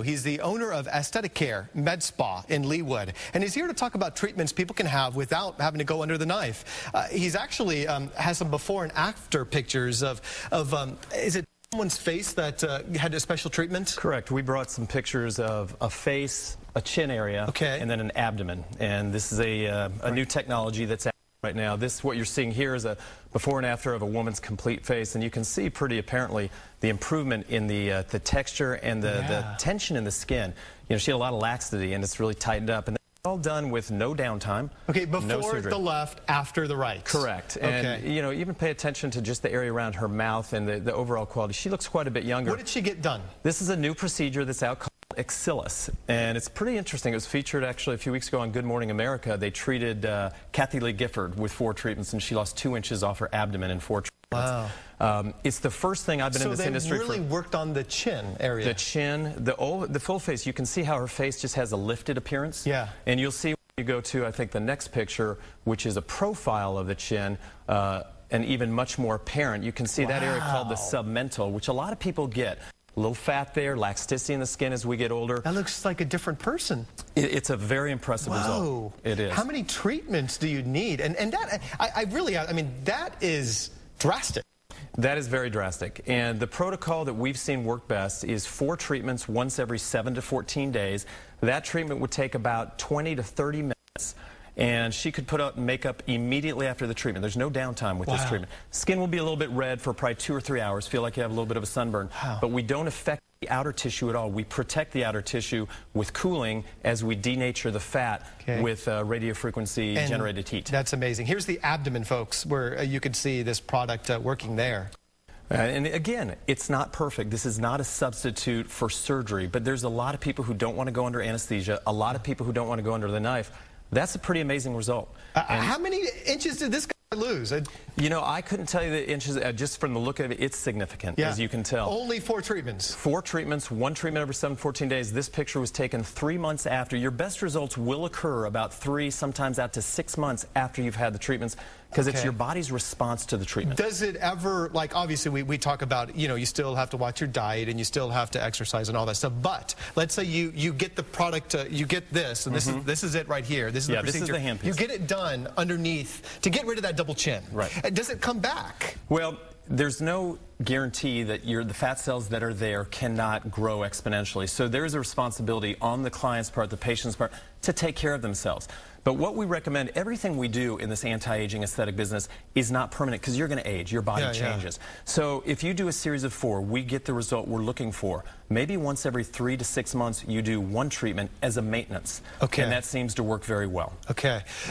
He's the owner of Aesthetic Care Med Spa in Leawood, and he's here to talk about treatments people can have without having to go under the knife. He's actually has some before and after pictures of is it someone's face that had a special treatment? Correct. We brought some pictures of a face, a chin area, and then an abdomen. And this is a new technology that's out right now. What you're seeing here is a before and after of a woman's complete face, and you can see pretty apparently the improvement in the texture and the tension in the skin. You know, she had a lot of laxity, and it's really tightened up. And all done with no downtime. Okay, before the left, after the right. Correct. And, you know, even pay attention to just the area around her mouth and the overall quality. She looks quite a bit younger. What did she get done? This is a new procedure that's out called Axillus, and it's pretty interesting. It was featured actually a few weeks ago on Good Morning America. They treated Kathy Lee Gifford with 4 treatments, and she lost 2 inches off her abdomen in 4 treatments. Wow. It's the first thing I've been in this industry for. So they really worked on the chin area. The chin, the full face. You can see how her face just has a lifted appearance. Yeah. And you'll see when you go to, I think, the next picture, which is a profile of the chin, and even much more apparent. You can see that area called the submental, which a lot of people get. A little fat there, laxity in the skin as we get older. That looks like a different person. It's a very impressive result. It is. How many treatments do you need? And that, I mean, that is drastic. That is very drastic. And the protocol that we've seen work best is 4 treatments once every 7 to 14 days. That treatment would take about 20 to 30 minutes. And she could put up makeup immediately after the treatment. There's no downtime with this treatment. Skin will be a little bit red for probably 2 or 3 hours, feel like you have a little bit of a sunburn. But we don't affect the outer tissue at all. We protect the outer tissue with cooling as we denature the fat with radio frequency generated heat. That's amazing. Here's the abdomen, folks, where you can see this product working there. And again, it's not perfect. This is not a substitute for surgery, but there's a lot of people who don't want to go under anesthesia, a lot of people who don't want to go under the knife. That's a pretty amazing result. How many inches did this guy lose? You know, I couldn't tell you the inches. Just from the look of it, it's significant, as you can tell. Only 4 treatments. 4 treatments, 1 treatment every 7 to 14 days. This picture was taken 3 months after. Your best results will occur about 3, sometimes out to 6 months after you've had the treatments, because it's your body's response to the treatment. Does it ever, like, obviously we talk about, you know, you still have to watch your diet and you still have to exercise and all that stuff, but let's say you get the product, you get this, and this is it right here. This is the procedure. This is the handpiece. You get it done underneath to get rid of that double chin. Right. Does it come back? Well, there's no guarantee that the fat cells that are there cannot grow exponentially. So there's a responsibility on the client's part, the patient's part, to take care of themselves. But what we recommend, everything we do in this anti-aging aesthetic business is not permanent, because you're going to age, your body changes. So if you do a series of 4, we get the result we're looking for. Maybe once every 3 to 6 months, you do 1 treatment as a maintenance. And that seems to work very well.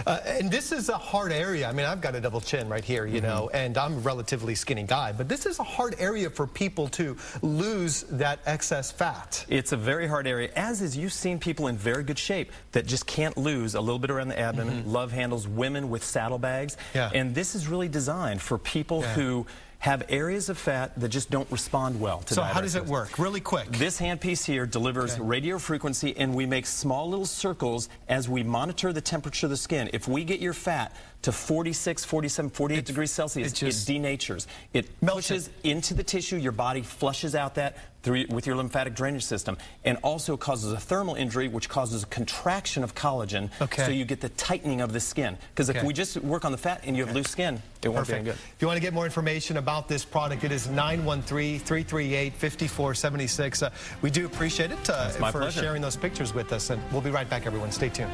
And this is a hard area. I mean, I've got a double chin right here, you know, and I'm a relatively skinny guy, but this is a hard area for people to lose that excess fat. It's a very hard area, as is you've seen people in very good shape that just can't lose a little bit around the abdomen, love handles, women with saddlebags. And this is really designed for people who have areas of fat that just don't respond well to So how does it work? Really quick. This handpiece here delivers radio frequency, and we make small little circles as we monitor the temperature of the skin. If we get your fat to 46, 47, 48 degrees Celsius, it denatures. It pushes into the tissue. Your body flushes out that with your lymphatic drainage system, and also causes a thermal injury, which causes a contraction of collagen, so you get the tightening of the skin. Because if we just work on the fat and you have loose skin, it won't be any good. If you want to get more information about this product, it is 913-338-5476. We do appreciate it for sharing those pictures with us, and we'll be right back, everyone. Stay tuned.